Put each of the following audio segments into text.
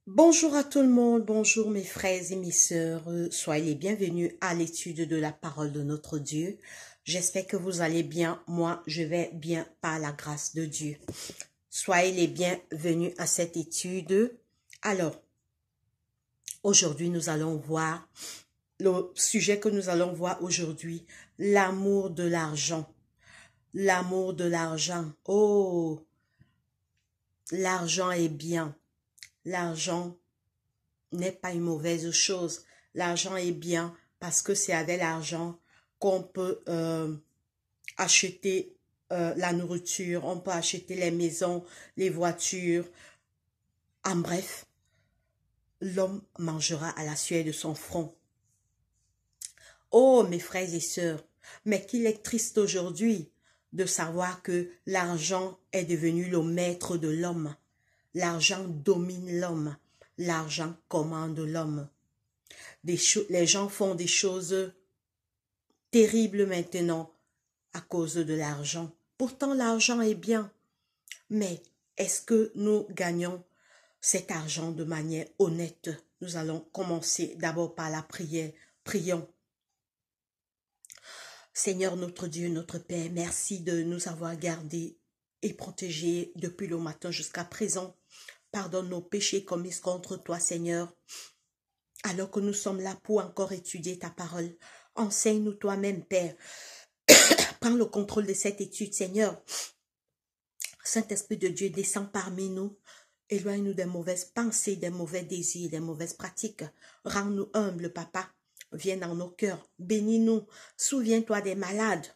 Bonjour à tout le monde, bonjour mes frères et mes sœurs, soyez les bienvenus à l'étude de la parole de notre Dieu. J'espère que vous allez bien, moi je vais bien par la grâce de Dieu. Soyez les bienvenus à cette étude. Alors, aujourd'hui nous allons voir, le sujet que nous allons voir aujourd'hui, l'amour de l'argent. L'amour de l'argent. Oh, l'argent est bien. L'argent n'est pas une mauvaise chose. L'argent est bien parce que c'est avec l'argent qu'on peut acheter la nourriture, on peut acheter les maisons, les voitures. En bref, l'homme mangera à la sueur de son front. Oh, mes frères et sœurs, mais qu'il est triste aujourd'hui de savoir que l'argent est devenu le maître de l'homme. L'argent domine l'homme. L'argent commande l'homme. Les gens font des choses terribles maintenant à cause de l'argent. Pourtant, l'argent est bien. Mais est-ce que nous gagnons cet argent de manière honnête? Nous allons commencer d'abord par la prière. Prions. Seigneur notre Dieu, notre Père, merci de nous avoir gardés et protégés depuis le matin jusqu'à présent. Pardonne nos péchés commis contre toi, Seigneur. Alors que nous sommes là pour encore étudier ta parole, enseigne-nous toi-même, Père. Prends le contrôle de cette étude, Seigneur. Saint-Esprit de Dieu, descend parmi nous. Éloigne-nous des mauvaises pensées, des mauvais désirs, des mauvaises pratiques. Rends-nous humbles, Papa. Viens dans nos cœurs. Bénis-nous. Souviens-toi des malades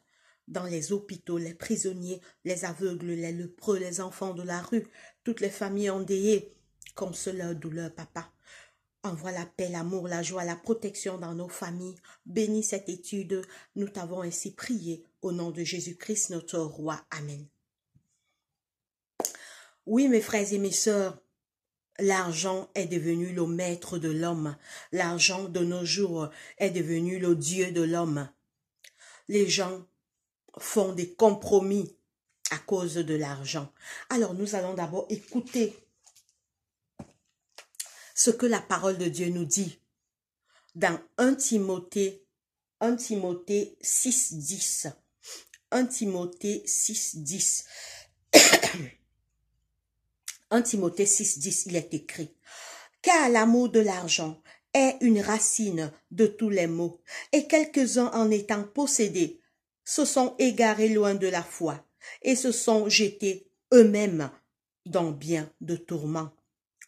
dans les hôpitaux, les prisonniers, les aveugles, les lépreux, les enfants de la rue, toutes les familles endeuillées. Console leur douleur, Papa. Envoie la paix, l'amour, la joie, la protection dans nos familles. Bénis cette étude. Nous t'avons ainsi prié au nom de Jésus-Christ, notre roi. Amen. Oui, mes frères et mes sœurs, l'argent est devenu le maître de l'homme. L'argent de nos jours est devenu le Dieu de l'homme. Les gens font des compromis à cause de l'argent. Alors, nous allons d'abord écouter ce que la parole de Dieu nous dit dans 1 Timothée 6:10. 1 Timothée 6:10. 1 Timothée 6:10, il est écrit: car l'amour de l'argent est une racine de tous les maux, et quelques-uns en étant possédés se sont égarés loin de la foi, et se sont jetés eux-mêmes dans bien de tourments.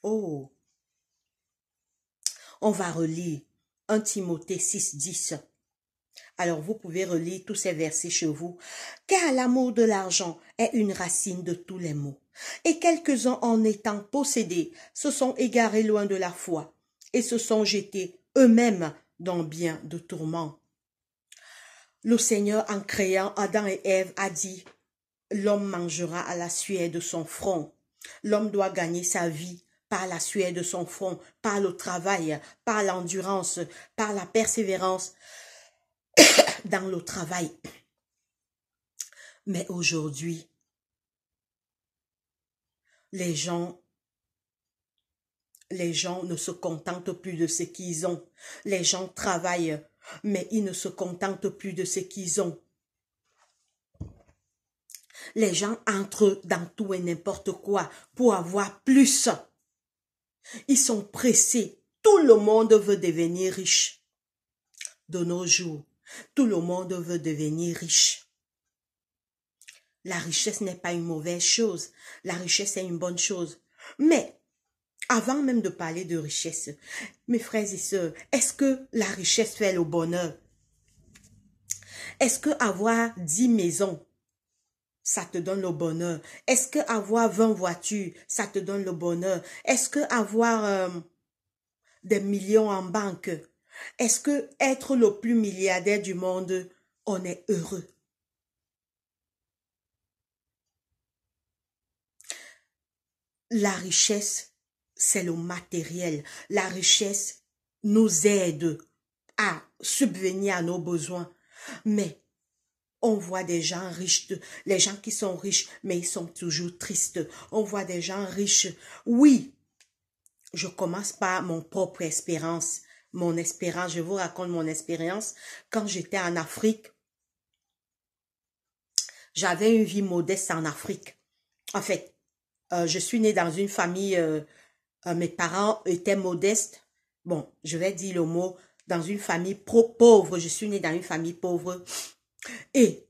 Oh! On va relire 1 Timothée 6:10. Alors vous pouvez relire tous ces versets chez vous. Car l'amour de l'argent est une racine de tous les maux. Et quelques-uns en étant possédés se sont égarés loin de la foi et se sont jetés eux-mêmes dans bien de tourments. Le Seigneur, en créant Adam et Ève, a dit: l'homme mangera à la sueur de son front. L'homme doit gagner sa vie par la sueur de son front, par le travail, par l'endurance, par la persévérance dans le travail. Mais aujourd'hui, les gens ne se contentent plus de ce qu'ils ont. Les gens travaillent, mais ils ne se contentent plus de ce qu'ils ont. Les gens entrent dans tout et n'importe quoi pour avoir plus. Ils sont pressés. Tout le monde veut devenir riche. De nos jours, tout le monde veut devenir riche. La richesse n'est pas une mauvaise chose. La richesse est une bonne chose. Mais, avant même de parler de richesse, mes frères et sœurs, est-ce que la richesse fait le bonheur? Est-ce que avoir 10 maisons, ça te donne le bonheur? Est-ce que avoir 20 voitures, ça te donne le bonheur? Est-ce que avoir des millions en banque, est-ce que être le plus milliardaire du monde, on est heureux? La richesse, c'est le matériel. La richesse nous aide à subvenir à nos besoins. Mais on voit des gens riches, les gens qui sont riches, mais ils sont toujours tristes. On voit des gens riches, oui, je commence par mon propre expérience. Mon expérience, je vous raconte mon expérience. Quand j'étais en Afrique, j'avais une vie modeste en Afrique. En fait, je suis née dans une famille, mes parents étaient modestes. Bon, je vais dire le mot, dans une famille pauvre. Je suis née dans une famille pauvre. Et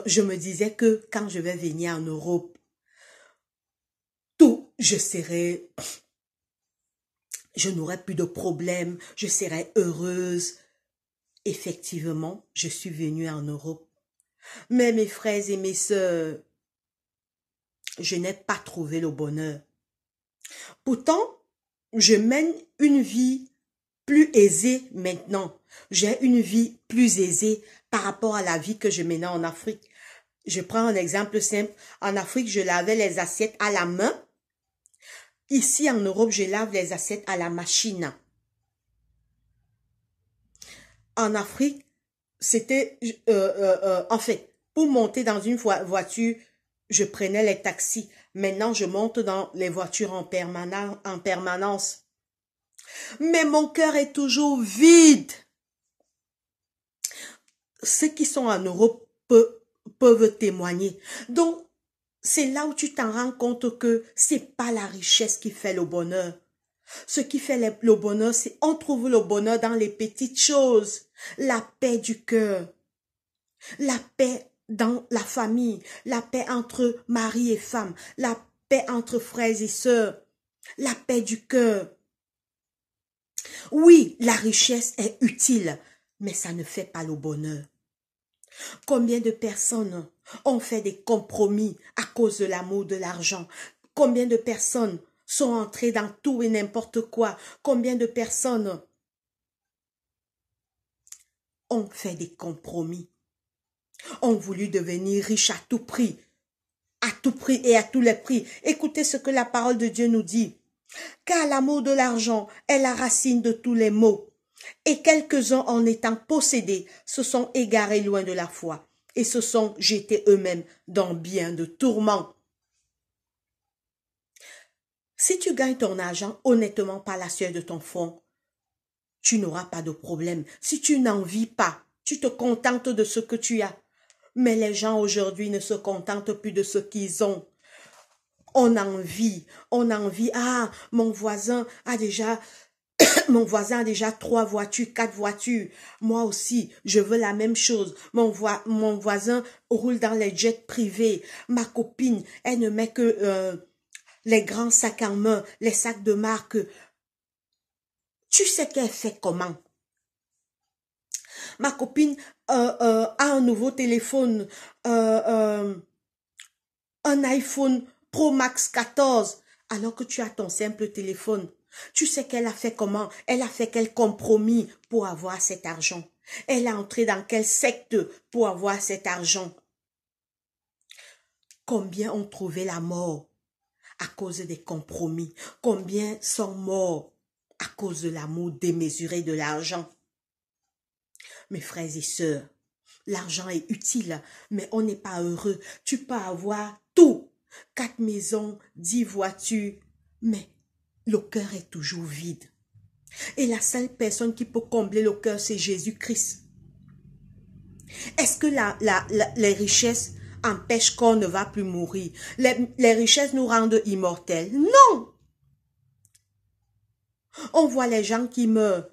je me disais que quand je vais venir en Europe, tout, je n'aurai plus de problèmes, je serai heureuse. Effectivement, je suis venue en Europe. Mais mes frères et mes sœurs, je n'ai pas trouvé le bonheur. Pourtant, je mène une vie plus aisée maintenant. J'ai une vie plus aisée par rapport à la vie que je menais en Afrique. Je prends un exemple simple. En Afrique, je lavais les assiettes à la main. Ici, en Europe, je lave les assiettes à la machine. En Afrique, c'était... en fait, pour monter dans une voiture, je prenais les taxis. Maintenant, je monte dans les voitures en permanence. Mais mon cœur est toujours vide. Ceux qui sont en Europe peuvent témoigner. Donc, c'est là où tu t'en rends compte que c'est pas la richesse qui fait le bonheur. Ce qui fait le bonheur, c'est on trouve le bonheur dans les petites choses. La paix du cœur, la paix dans la famille, la paix entre mari et femme, la paix entre frères et sœurs, la paix du cœur. Oui, la richesse est utile, mais ça ne fait pas le bonheur. Combien de personnes ont fait des compromis à cause de l'amour de l'argent? Combien de personnes sont entrées dans tout et n'importe quoi? Combien de personnes ont fait des compromis? Ont voulu devenir riches à tout prix et à tous les prix. Écoutez ce que la parole de Dieu nous dit. Car l'amour de l'argent est la racine de tous les maux. Et quelques-uns en étant possédés se sont égarés loin de la foi et se sont jetés eux-mêmes dans bien de tourments. Si tu gagnes ton argent honnêtement par la sueur de ton front, tu n'auras pas de problème. Si tu n'en vis pas, tu te contentes de ce que tu as. Mais les gens aujourd'hui ne se contentent plus de ce qu'ils ont. On envie. Ah, mon voisin a déjà 3 voitures, 4 voitures. Moi aussi, je veux la même chose. Mon voisin roule dans les jets privés. Ma copine, elle ne met que les grands sacs en main, les sacs de marque. Tu sais qu'elle fait comment? Ma copine a un nouveau téléphone, un iPhone Pro Max 14, alors que tu as ton simple téléphone. Tu sais qu'elle a fait comment? Elle a fait quel compromis pour avoir cet argent? Elle est entrée dans quelle secte pour avoir cet argent? Combien ont trouvé la mort à cause des compromis? Combien sont morts à cause de l'amour démesuré de l'argent? Mes frères et sœurs, l'argent est utile, mais on n'est pas heureux. Tu peux avoir tout, 4 maisons, 10 voitures, mais le cœur est toujours vide. Et la seule personne qui peut combler le cœur, c'est Jésus-Christ. Est-ce que les richesses empêchent qu'on ne va plus mourir? Les richesses nous rendent immortels? Non! On voit les gens qui meurent.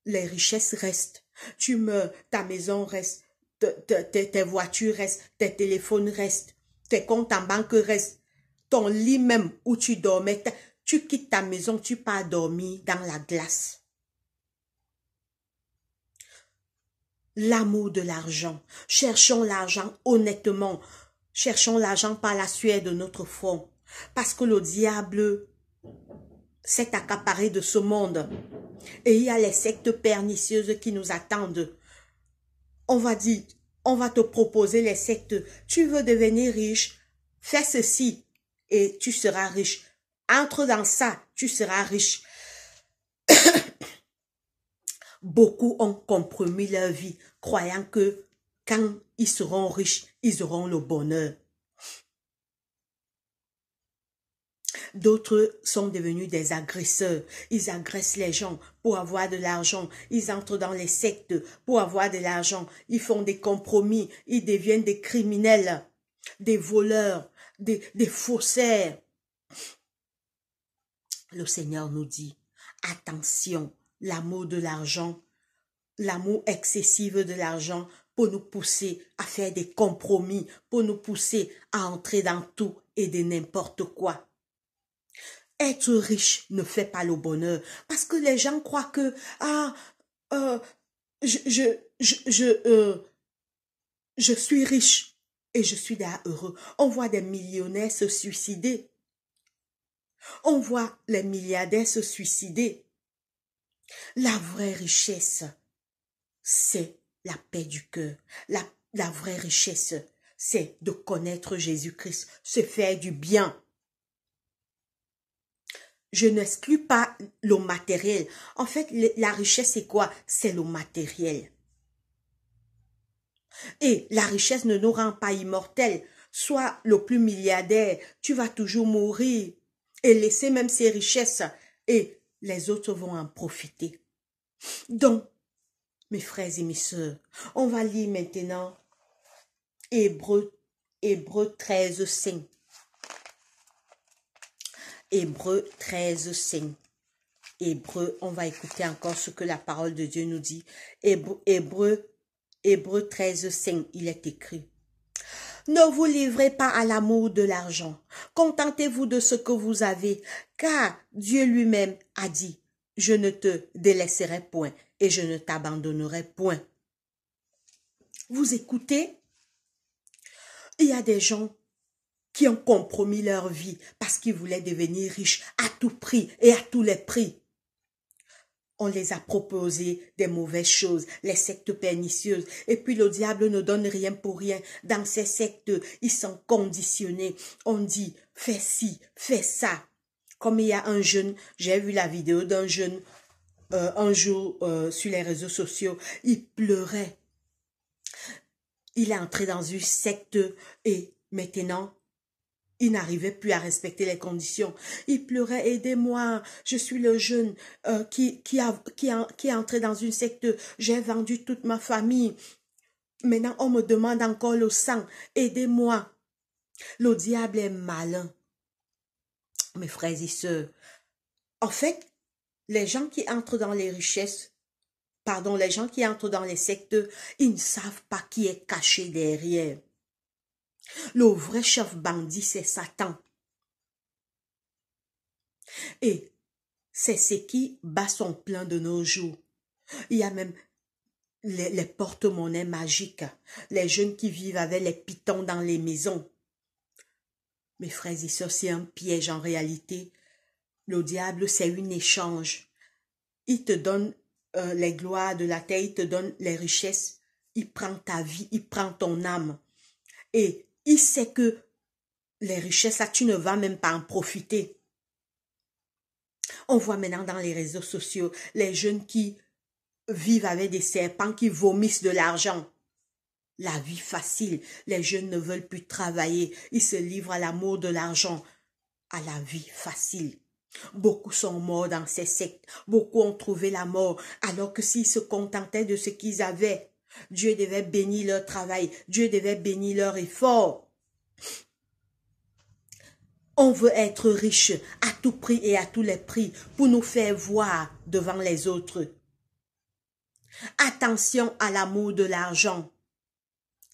Les richesses restent. Tu meurs, ta maison reste, tes voitures restent, tes téléphones restent, tes comptes en banque restent, ton lit même où tu dormais, tu quittes ta maison, tu pars dormir dans la glace. L'amour de l'argent. Cherchons l'argent honnêtement. Cherchons l'argent par la sueur de notre front. Parce que le diable s'est accaparé de ce monde. Et il y a les sectes pernicieuses qui nous attendent. On va dire, on va te proposer les sectes. Tu veux devenir riche? Fais ceci et tu seras riche. Entre dans ça, tu seras riche. Beaucoup ont compromis leur vie, croyant que quand ils seront riches, ils auront le bonheur. D'autres sont devenus des agresseurs. Ils agressent les gens pour avoir de l'argent. Ils entrent dans les sectes pour avoir de l'argent. Ils font des compromis. Ils deviennent des criminels, des voleurs, des faussaires. Le Seigneur nous dit, attention, l'amour de l'argent, l'amour excessif de l'argent pour nous pousser à faire des compromis, pour nous pousser à entrer dans tout et de n'importe quoi. Être riche ne fait pas le bonheur, parce que les gens croient que je suis riche et je suis là heureux. On voit des millionnaires se suicider. On voit les milliardaires se suicider. La vraie richesse, c'est la paix du cœur. La vraie richesse, c'est de connaître Jésus-Christ, se faire du bien. Je n'exclus pas le matériel. En fait, la richesse, c'est quoi? C'est le matériel. Et la richesse ne nous rend pas immortels. Sois le plus milliardaire, tu vas toujours mourir et laisser même ces richesses et les autres vont en profiter. Donc, mes frères et mes sœurs, on va lire maintenant Hébreux 13, 5. Hébreux 13, 5. Hébreux, on va écouter encore ce que la parole de Dieu nous dit. Hébreux 13, 5, il est écrit. Ne vous livrez pas à l'amour de l'argent. Contentez-vous de ce que vous avez, car Dieu lui-même a dit, je ne te délaisserai point et je ne t'abandonnerai point. Vous écoutez? Il y a des gens qui ont compromis leur vie parce qu'ils voulaient devenir riches à tout prix et à tous les prix. On les a proposé des mauvaises choses, les sectes pernicieuses. Et puis le diable ne donne rien pour rien. Dans ces sectes, ils sont conditionnés. On dit, fais ci, fais ça. Comme il y a un jeune, j'ai vu la vidéo d'un jeune un jour sur les réseaux sociaux, il pleurait. Il est entré dans une secte et maintenant, il n'arrivait plus à respecter les conditions. Il pleurait, aidez-moi, je suis le jeune qui est entré dans une secte, j'ai vendu toute ma famille. Maintenant, on me demande encore le sang, aidez-moi. Le diable est malin. Mes frères et sœurs, en fait, les gens qui entrent dans les richesses, les gens qui entrent dans les sectes, ils ne savent pas qui est caché derrière. Le vrai chef bandit, c'est Satan. Et c'est ce qui bat son plein de nos jours. Il y a même les porte-monnaies magiques, les jeunes qui vivent avec les pitons dans les maisons. Mes frères et sœurs, c'est un piège en réalité. Le diable, c'est un échange. Il te donne les gloires de la terre, il te donne les richesses, il prend ta vie, il prend ton âme. Et il sait que les richesses, là, tu ne vas même pas en profiter. On voit maintenant dans les réseaux sociaux, les jeunes qui vivent avec des serpents, qui vomissent de l'argent. La vie facile, les jeunes ne veulent plus travailler, ils se livrent à l'amour de l'argent, à la vie facile. Beaucoup sont morts dans ces sectes, beaucoup ont trouvé la mort, alors que s'ils se contentaient de ce qu'ils avaient, Dieu devait bénir leur travail, Dieu devait bénir leur effort. On veut être riche à tout prix et à tous les prix pour nous faire voir devant les autres. Attention à l'amour de l'argent.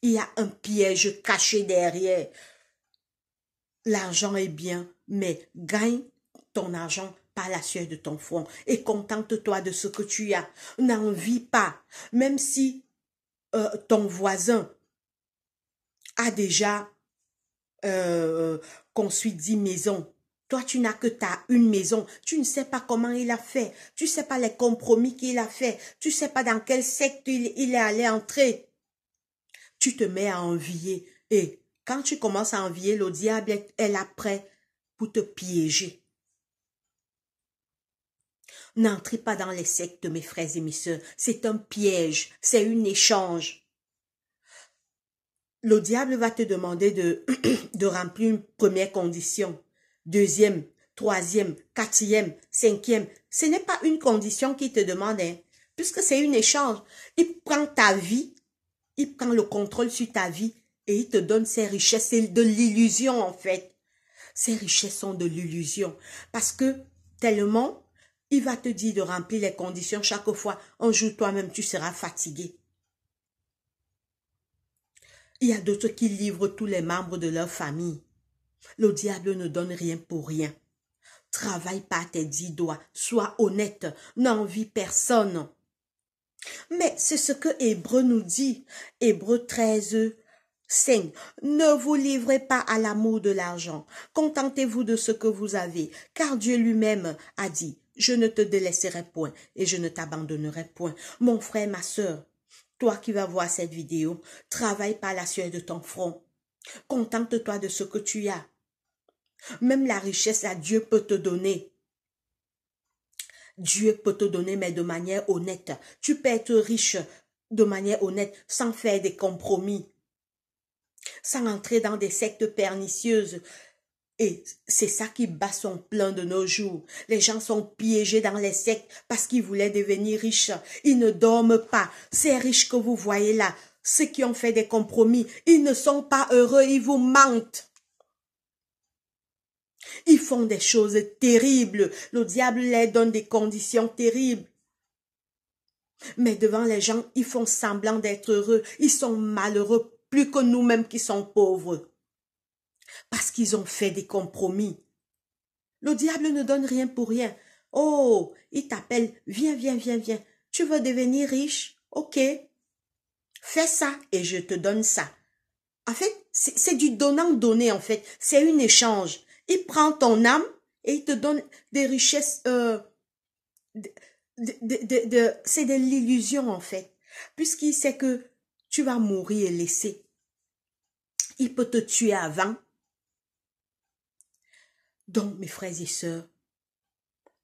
Il y a un piège caché derrière. L'argent est bien, mais gagne ton argent par la sueur de ton front et contente-toi de ce que tu as. N'envie pas, même si ton voisin a déjà construit 10 maisons. Toi, tu n'as que une maison. Tu ne sais pas comment il a fait. Tu ne sais pas les compromis qu'il a fait. Tu ne sais pas dans quel secte il est allé entrer. Tu te mets à envier. Et quand tu commences à envier, le diable est là prêt pour te piéger. N'entrez pas dans les sectes, mes frères et mes sœurs. C'est un piège. C'est un échange. Le diable va te demander de remplir une première condition. Deuxième, troisième, quatrième, cinquième. Ce n'est pas une condition qu'il te demande, hein, puisque c'est un échange. Il prend ta vie, il prend le contrôle sur ta vie et il te donne ses richesses. C'est de l'illusion en fait. Ces richesses sont de l'illusion parce que tellement il va te dire de remplir les conditions chaque fois. Un jour toi-même tu seras fatigué. Il y a d'autres qui livrent tous les membres de leur famille. Le diable ne donne rien pour rien. Travaille pas tes 10 doigts, sois honnête, n'envie personne. Mais c'est ce que Hébreu nous dit, Hébreu 13, 5. Ne vous livrez pas à l'amour de l'argent, contentez-vous de ce que vous avez, car Dieu lui-même a dit, je ne te délaisserai point et je ne t'abandonnerai point. Mon frère, ma sœur, toi qui vas voir cette vidéo, travaille par la sueur de ton front. Contente-toi de ce que tu as. Même la richesse, là, Dieu peut te donner. Dieu peut te donner, mais de manière honnête. Tu peux être riche de manière honnête, sans faire des compromis, sans entrer dans des sectes pernicieuses. Et c'est ça qui bat son plein de nos jours. Les gens sont piégés dans les sectes parce qu'ils voulaient devenir riches. Ils ne dorment pas. Ces riches que vous voyez là, ceux qui ont fait des compromis, ils ne sont pas heureux, ils vous mentent. Ils font des choses terribles. Le diable leur donne des conditions terribles. Mais devant les gens, ils font semblant d'être heureux. Ils sont malheureux plus que nous-mêmes qui sommes pauvres. Parce qu'ils ont fait des compromis. Le diable ne donne rien pour rien. Oh, il t'appelle, viens, viens, viens, viens. Tu veux devenir riche? Ok. Fais ça et je te donne ça. En fait, c'est du donnant-donner en fait. C'est un échange. Il prend ton âme et il te donne des richesses. C'est de l'illusion en fait. Puisqu'il sait que tu vas mourir et laisser. Il peut te tuer avant. Donc, mes frères et sœurs,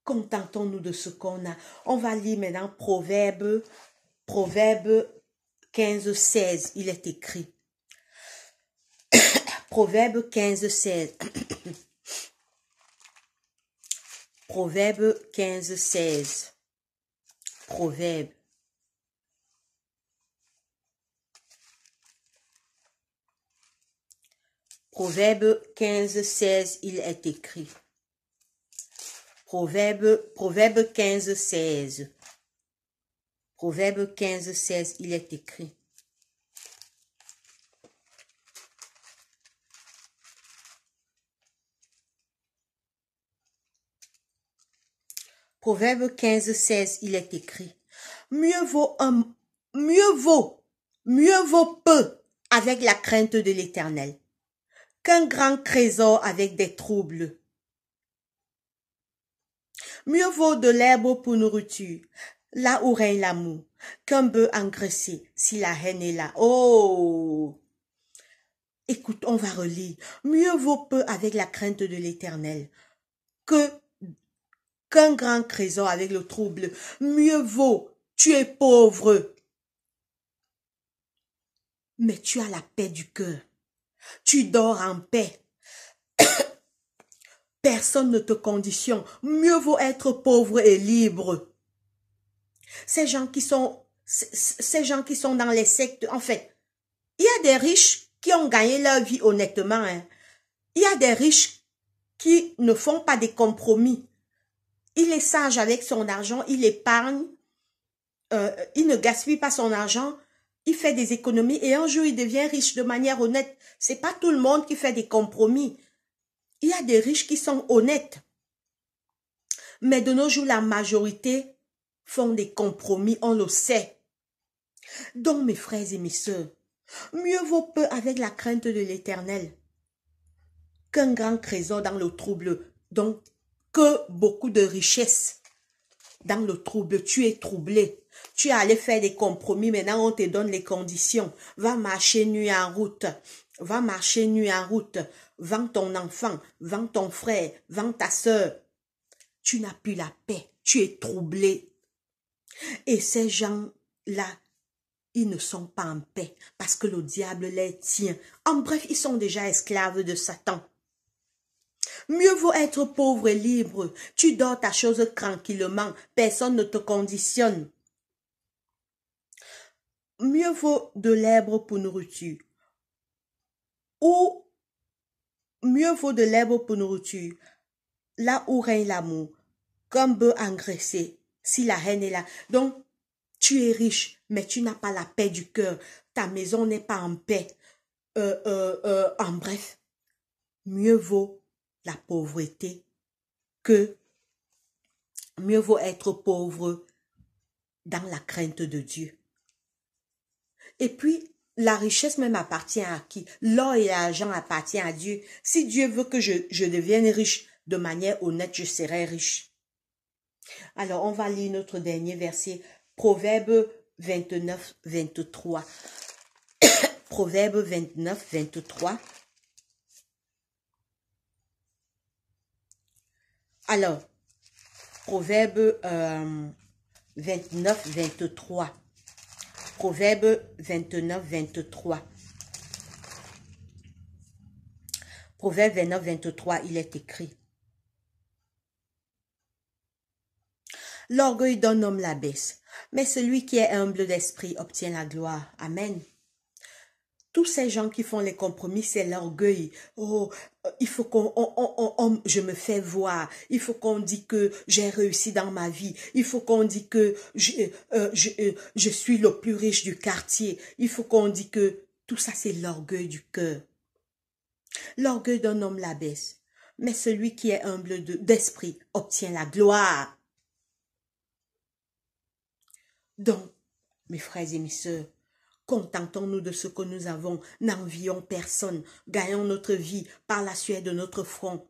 contentons-nous de ce qu'on a. On va lire maintenant Proverbe 15, 16. Il est écrit. Proverbe 15, 16. Proverbe 15, 16. Proverbe. Proverbe 15, 16, il est écrit. Proverbe 15, 16. Proverbe 15, 16, il est écrit. Proverbe 15, 16, il est écrit. Mieux vaut peu avec la crainte de l'Éternel qu'un grand trésor avec des troubles. Mieux vaut de l'herbe pour nourriture, là où règne l'amour, qu'un bœuf engraissé, si la haine est là. Oh! Écoute, on va relire. Mieux vaut peu avec la crainte de l'Éternel qu'un grand trésor avec le trouble. Mieux vaut, tu es pauvre, mais tu as la paix du cœur. Tu dors en paix. Personne ne te conditionne. Mieux vaut être pauvre et libre. Ces gens qui sont dans les sectes, en fait, il y a des riches qui ont gagné leur vie honnêtement. Hein. Il y a des riches qui ne font pas des compromis. Il est sage avec son argent, il épargne, il ne gaspille pas son argent, il fait des économies et un jour il devient riche de manière honnête. C'est pas tout le monde qui fait des compromis. Il y a des riches qui sont honnêtes. Mais de nos jours, la majorité font des compromis, on le sait. Donc, mes frères et mes sœurs, mieux vaut peu avec la crainte de l'Éternel qu'un grand trésor dans le trouble, donc que beaucoup de richesses dans le trouble. Tu es troublé. Tu es allé faire des compromis, maintenant on te donne les conditions. Va marcher nuit en route. Va marcher nuit en route. Vends ton enfant, vends ton frère, vends ta sœur. Tu n'as plus la paix. Tu es troublé. Et ces gens-là, ils ne sont pas en paix parce que le diable les tient. En bref, ils sont déjà esclaves de Satan. Mieux vaut être pauvre et libre. Tu dors ta chose tranquillement. Personne ne te conditionne. Mieux vaut de l'herbe pour nourriture. Ou mieux vaut de l'herbe pour nourriture. Là où règne l'amour. Comme bœuf engraissé. Si la haine est là. Donc, tu es riche, mais tu n'as pas la paix du cœur. Ta maison n'est pas en paix. En bref, mieux vaut la pauvreté que mieux vaut être pauvre dans la crainte de Dieu. Et puis, la richesse même appartient à qui? L'or et l'argent appartiennent à Dieu. Si Dieu veut que je devienne riche de manière honnête, je serai riche. Alors, on va lire notre dernier verset, Proverbe 29, 23. Proverbe 29, 23. Alors, Proverbe 29, 23. Proverbe 29, 23. Proverbe 29, 23, il est écrit. L'orgueil d'un homme l'abaisse, mais celui qui est humble d'esprit obtient la gloire. Amen. Tous ces gens qui font les compromis, c'est l'orgueil. Oh, il faut je me fais voir. Il faut qu'on dise que j'ai réussi dans ma vie. Il faut qu'on dise que je suis le plus riche du quartier. Il faut qu'on dise que tout ça, c'est l'orgueil du cœur. L'orgueil d'un homme l'abaisse, mais celui qui est humble d'esprit obtient la gloire. Donc, mes frères et mes sœurs, contentons-nous de ce que nous avons, n'envions personne, gagnons notre vie par la sueur de notre front.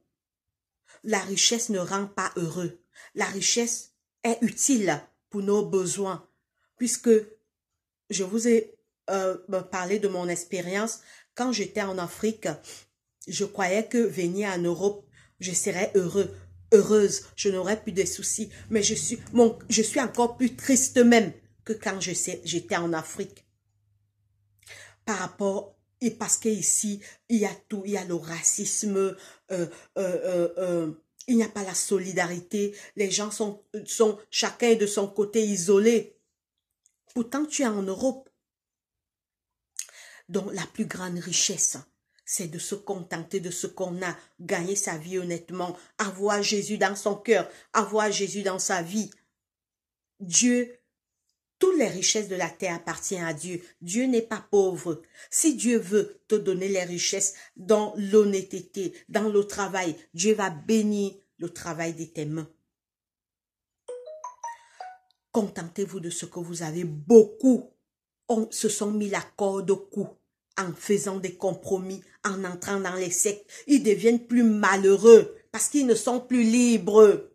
La richesse ne rend pas heureux. La richesse est utile pour nos besoins, puisque je vous ai parlé de mon expérience. Quand j'étais en Afrique, je croyais que venir en Europe, je serais heureuse, je n'aurais plus de soucis, mais je suis encore plus triste même que quand j'étais en Afrique. Par rapport, et parce qu'ici, il y a tout, il y a le racisme, il n'y a pas la solidarité, les gens sont chacun de son côté isolé. Pourtant, tu es en Europe. Donc, la plus grande richesse, c'est de se contenter de ce qu'on a, gagner sa vie honnêtement, avoir Jésus dans son cœur, avoir Jésus dans sa vie. Dieu, toutes les richesses de la terre appartiennent à Dieu. Dieu n'est pas pauvre. Si Dieu veut te donner les richesses dans l'honnêteté, dans le travail, Dieu va bénir le travail de tes mains. Contentez-vous de ce que vous avez. Beaucoup se sont mis la corde au cou en faisant des compromis, en entrant dans les sectes. Ils deviennent plus malheureux parce qu'ils ne sont plus libres.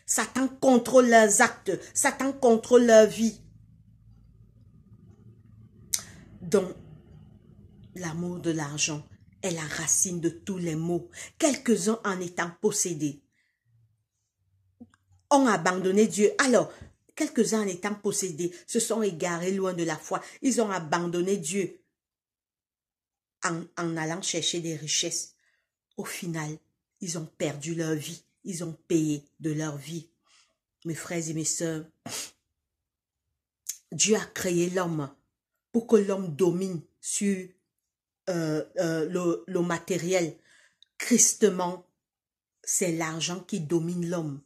Satan contrôle leurs actes. Satan contrôle leur vie. Donc, l'amour de l'argent est la racine de tous les maux. Quelques-uns en étant possédés ont abandonné Dieu. Alors, quelques-uns en étant possédés se sont égarés loin de la foi. Ils ont abandonné Dieu en allant chercher des richesses. Au final, ils ont perdu leur vie. Ils ont payé de leur vie. Mes frères et mes sœurs, Dieu a créé l'homme pour que l'homme domine sur le matériel. Tristement, c'est l'argent qui domine l'homme.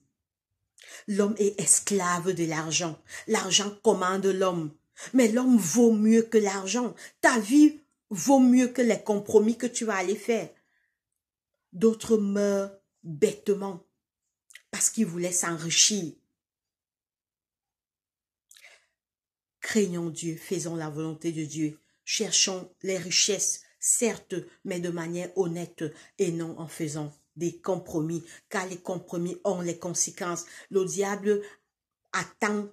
L'homme est esclave de l'argent. L'argent commande l'homme. Mais l'homme vaut mieux que l'argent. Ta vie vaut mieux que les compromis que tu vas aller faire. D'autres meurent bêtement parce qu'ils voulaient s'enrichir. Craignons Dieu, faisons la volonté de Dieu. Cherchons les richesses, certes, mais de manière honnête et non en faisant des compromis, car les compromis ont les conséquences. Le diable attend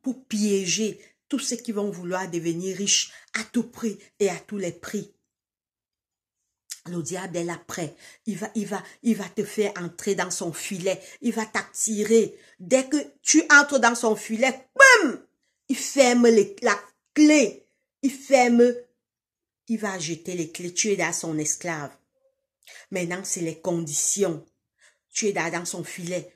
pour piéger tous ceux qui vont vouloir devenir riches à tout prix et à tous les prix. Le diable est là prêt. Il va te faire entrer dans son filet. Il va t'attirer. Dès que tu entres dans son filet, boum, il ferme la clé. Il ferme. Il va jeter les clés. Tu es dans son esclave. Maintenant, c'est les conditions. Tu es là dans son filet.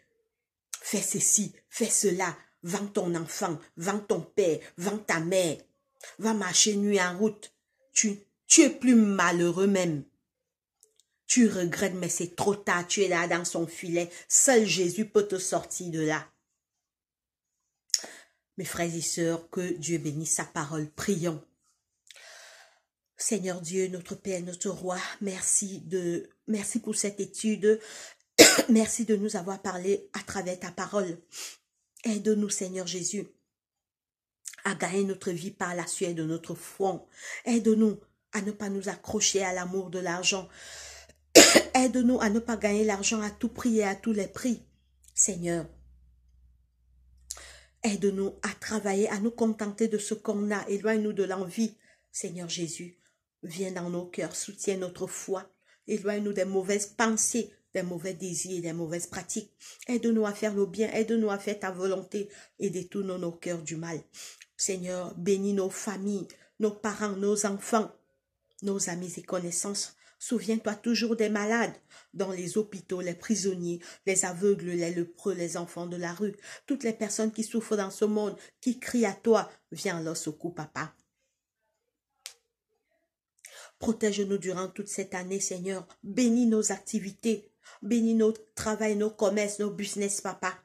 Fais ceci, fais cela. Vends ton enfant, vends ton père, vends ta mère. Va marcher nuit en route. Tu es plus malheureux même. Tu regrettes, mais c'est trop tard. Tu es là dans son filet. Seul Jésus peut te sortir de là. Mes frères et sœurs, que Dieu bénisse sa parole. Prions. Seigneur Dieu, notre Père, notre Roi, merci pour cette étude. Merci de nous avoir parlé à travers ta parole. Aide-nous, Seigneur Jésus, à gagner notre vie par la sueur de notre front. Aide-nous à ne pas nous accrocher à l'amour de l'argent. Aide-nous à ne pas gagner l'argent à tout prix et à tous les prix. Seigneur, aide-nous à travailler, à nous contenter de ce qu'on a. Éloigne-nous de l'envie. Seigneur Jésus, viens dans nos cœurs, soutiens notre foi. Éloigne-nous des mauvaises pensées, des mauvais désirs, des mauvaises pratiques. Aide-nous à faire le bien, aide-nous à faire ta volonté et détourne nos cœurs du mal. Seigneur, bénis nos familles, nos parents, nos enfants, nos amis et connaissances. Souviens-toi toujours des malades dans les hôpitaux, les prisonniers, les aveugles, les lépreux, les enfants de la rue, toutes les personnes qui souffrent dans ce monde, qui crient à toi. Viens à leur secours, papa. Protège-nous durant toute cette année, Seigneur. Bénis nos activités. Bénis nos travails, nos commerces, nos business, papa.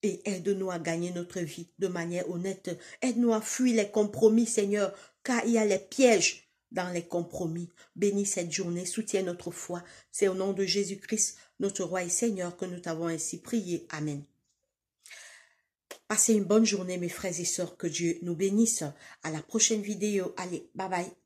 Et aide-nous à gagner notre vie de manière honnête. Aide-nous à fuir les compromis, Seigneur, car il y a les pièges dans les compromis. Bénis cette journée, soutiens notre foi. C'est au nom de Jésus-Christ, notre Roi et Seigneur, que nous t'avons ainsi prié. Amen. Passez une bonne journée, mes frères et sœurs. Que Dieu nous bénisse. À la prochaine vidéo. Allez, bye bye.